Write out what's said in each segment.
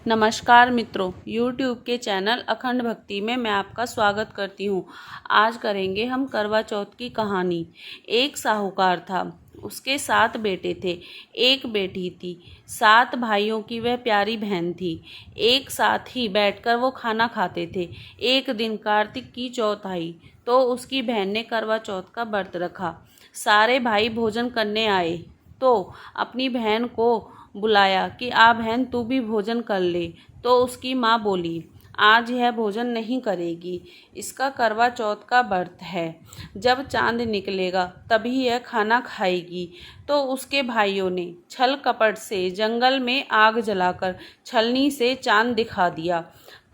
नमस्कार मित्रों, YouTube के चैनल अखंड भक्ति में मैं आपका स्वागत करती हूँ। आज करेंगे हम करवा चौथ की कहानी। एक साहूकार था, उसके 7 बेटे थे, एक बेटी थी। 7 भाइयों की वह प्यारी बहन थी। एक साथ ही बैठकर वो खाना खाते थे। एक दिन कार्तिक की चौथ आई तो उसकी बहन ने करवा चौथ का व्रत रखा। सारे भाई भोजन करने आए तो अपनी बहन को बुलाया कि आ बहन तू भी भोजन कर ले। तो उसकी माँ बोली, आज यह भोजन नहीं करेगी, इसका करवा चौथ का व्रत है, जब चांद निकलेगा तभी यह खाना खाएगी। तो उसके भाइयों ने छल कपट से जंगल में आग जलाकर छलनी से चांद दिखा दिया।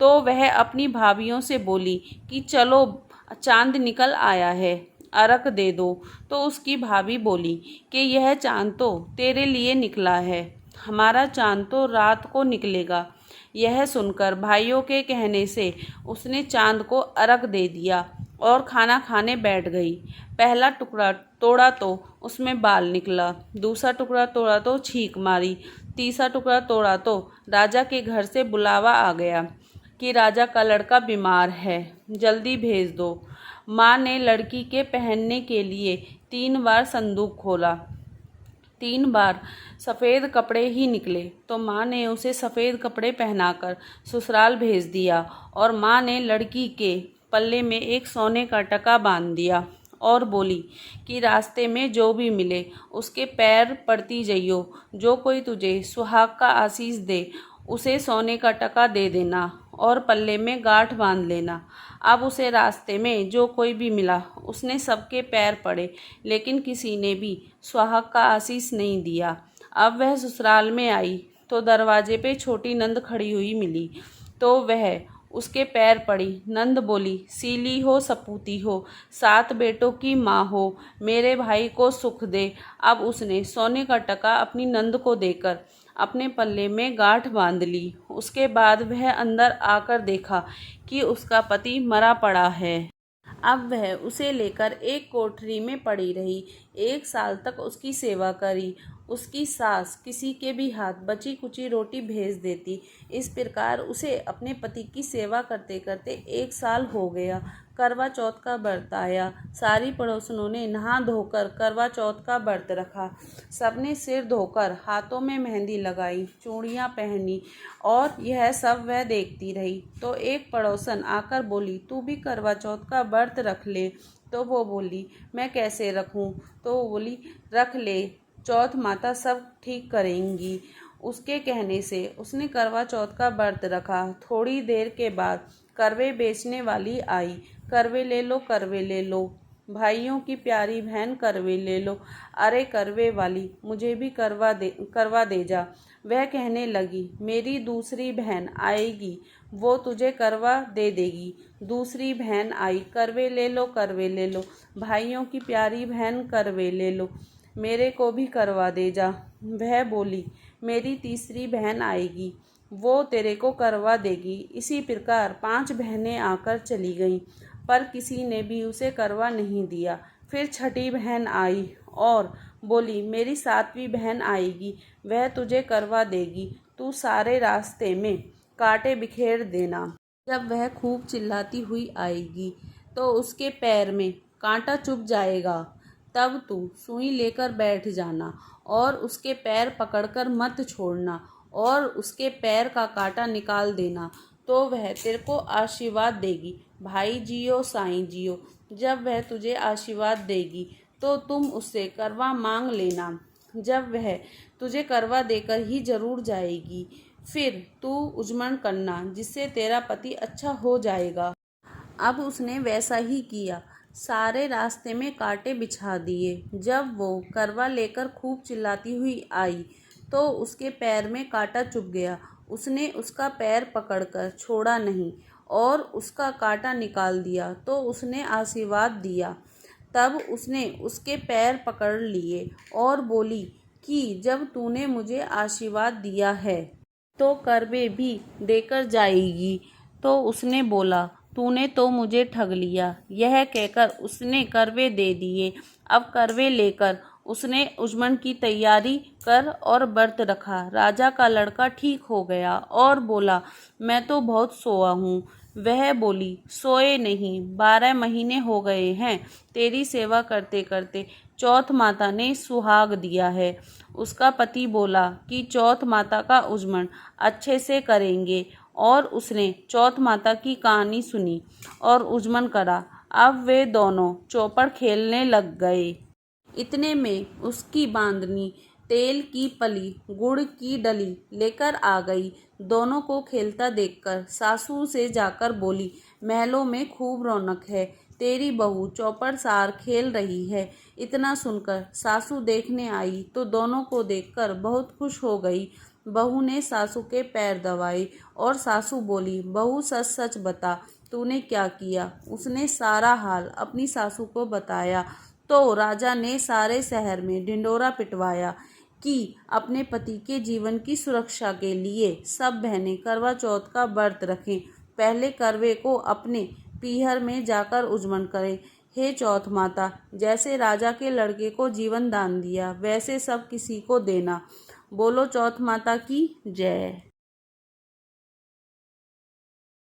तो वह अपनी भाभियों से बोली कि चलो चांद निकल आया है, अर्घ दे दो। तो उसकी भाभी बोली कि यह चांद तो तेरे लिए निकला है, हमारा चांद तो रात को निकलेगा। यह सुनकर भाइयों के कहने से उसने चांद को अर्घ दे दिया और खाना खाने बैठ गई। पहला टुकड़ा तोड़ा तो उसमें बाल निकला, दूसरा टुकड़ा तोड़ा तो छींक मारी, तीसरा टुकड़ा तोड़ा तो राजा के घर से बुलावा आ गया कि राजा का लड़का बीमार है, जल्दी भेज दो। माँ ने लड़की के पहनने के लिए 3 बार संदूक खोला, 3 बार सफ़ेद कपड़े ही निकले। तो माँ ने उसे सफ़ेद कपड़े पहनाकर ससुराल भेज दिया और माँ ने लड़की के पल्ले में एक सोने का टका बांध दिया और बोली कि रास्ते में जो भी मिले उसके पैर पड़ती जइयो, जो कोई तुझे सुहाग का आशीष दे उसे सोने का टका दे देना और पल्ले में गांठ बांध लेना। अब उसे रास्ते में जो कोई भी मिला उसने सबके पैर पड़े, लेकिन किसी ने भी सुहाग का आशीष नहीं दिया। अब वह ससुराल में आई तो दरवाजे पे छोटी नंद खड़ी हुई मिली। तो वह उसके पैर पड़ी। नंद बोली, सीली हो सपूती हो, 7 बेटों की माँ हो, मेरे भाई को सुख दे। अब उसने सोने का टका अपनी नंद को देकर अपने पल्ले में गांठ बांध ली। उसके बाद वह अंदर आकर देखा कि उसका पति मरा पड़ा है। अब वह उसे लेकर एक कोठरी में पड़ी रही। 1 साल तक उसकी सेवा करी। उसकी सास किसी के भी हाथ बची कुची रोटी भेज देती। इस प्रकार उसे अपने पति की सेवा करते करते 1 साल हो गया। करवा चौथ का व्रत आया। सारी पड़ोसनों ने नहा धोकर करवा चौथ का व्रत रखा। सबने सिर धोकर हाथों में मेहंदी लगाई, चूड़ियाँ पहनी और यह सब वह देखती रही। तो एक पड़ोसन आकर बोली, तू भी करवा चौथ का व्रत रख ले। तो वो बोली, मैं कैसे रखूं? तो वो बोली, रख ले, चौथ माता सब ठीक करेंगी। उसके कहने से उसने करवा चौथ का व्रत रखा। थोड़ी देर के बाद करवे बेचने वाली आई। करवे ले लो, करवे ले लो, भाइयों की प्यारी बहन करवे ले लो। अरे करवे वाली, मुझे भी करवा दे जा। वह कहने लगी, मेरी दूसरी बहन आएगी, वो तुझे करवा दे देगी। दूसरी बहन आई, करवे ले लो, करवे ले लो, भाइयों की प्यारी बहन करवे ले लो, मेरे को भी करवा दे जा। वह बोली, मेरी तीसरी बहन आएगी, वो तेरे को करवा देगी। इसी प्रकार 5 बहनें आकर चली गईं, पर किसी ने भी उसे करवा नहीं दिया। फिर छठी बहन आई और बोली, मेरी 7वीं बहन आएगी, वह तुझे करवा देगी, तू सारे रास्ते में कांटे बिखेर देना। जब वह खूब चिल्लाती हुई आएगी तो उसके पैर में कांटा चुभ जाएगा, तब तू सुई लेकर बैठ जाना और उसके पैर पकड़कर मत छोड़ना और उसके पैर का कांटा निकाल देना, तो वह तेरे को आशीर्वाद देगी। भाई जियो साईं जियो। जब वह तुझे आशीर्वाद देगी तो तुम उससे करवा मांग लेना। जब वह तुझे करवा देकर ही जरूर जाएगी, फिर तू उजमन करना, जिससे तेरा पति अच्छा हो जाएगा। अब उसने वैसा ही किया। सारे रास्ते में कांटे बिछा दिए। जब वो करवा लेकर खूब चिल्लाती हुई आई तो उसके पैर में कांटा चुभ गया। उसने उसका पैर पकड़कर छोड़ा नहीं और उसका कांटा निकाल दिया। तो उसने आशीर्वाद दिया। तब उसने उसके पैर पकड़ लिए और बोली कि जब तूने मुझे आशीर्वाद दिया है तो करवे भी देकर जाएगी। तो उसने बोला, तूने तो मुझे ठग लिया। यह कहकर उसने करवे दे दिए। अब करवे लेकर उसने उजमन की तैयारी कर और व्रत रखा। राजा का लड़का ठीक हो गया और बोला, मैं तो बहुत सोया हूँ। वह बोली, सोए नहीं, 12 महीने हो गए हैं तेरी सेवा करते करते। चौथ माता ने सुहाग दिया है। उसका पति बोला कि चौथ माता का उजमन अच्छे से करेंगे और उसने चौथ माता की कहानी सुनी और उजमन करा। अब वे दोनों चौपड़ खेलने लग गए। इतने में उसकी बांदनी तेल की पली, गुड़ की डली लेकर आ गई। दोनों को खेलता देखकर सासू से जाकर बोली, महलों में खूब रौनक है, तेरी बहू चौपड़ सार खेल रही है। इतना सुनकर सासू देखने आई तो दोनों को देखकर बहुत खुश हो गई। बहू ने सासू के पैर दबाए और सासू बोली, बहू सच सच बता, तूने क्या किया। उसने सारा हाल अपनी सासू को बताया तो राजा ने सारे शहर में ढिंढोरा पिटवाया कि अपने पति के जीवन की सुरक्षा के लिए सब बहनें करवा चौथ का व्रत रखें। पहले करवे को अपने पीहर में जाकर उजमन करें। हे चौथ माता, जैसे राजा के लड़के को जीवन दान दिया वैसे सब किसी को देना। बोलो चौथ माता की जय।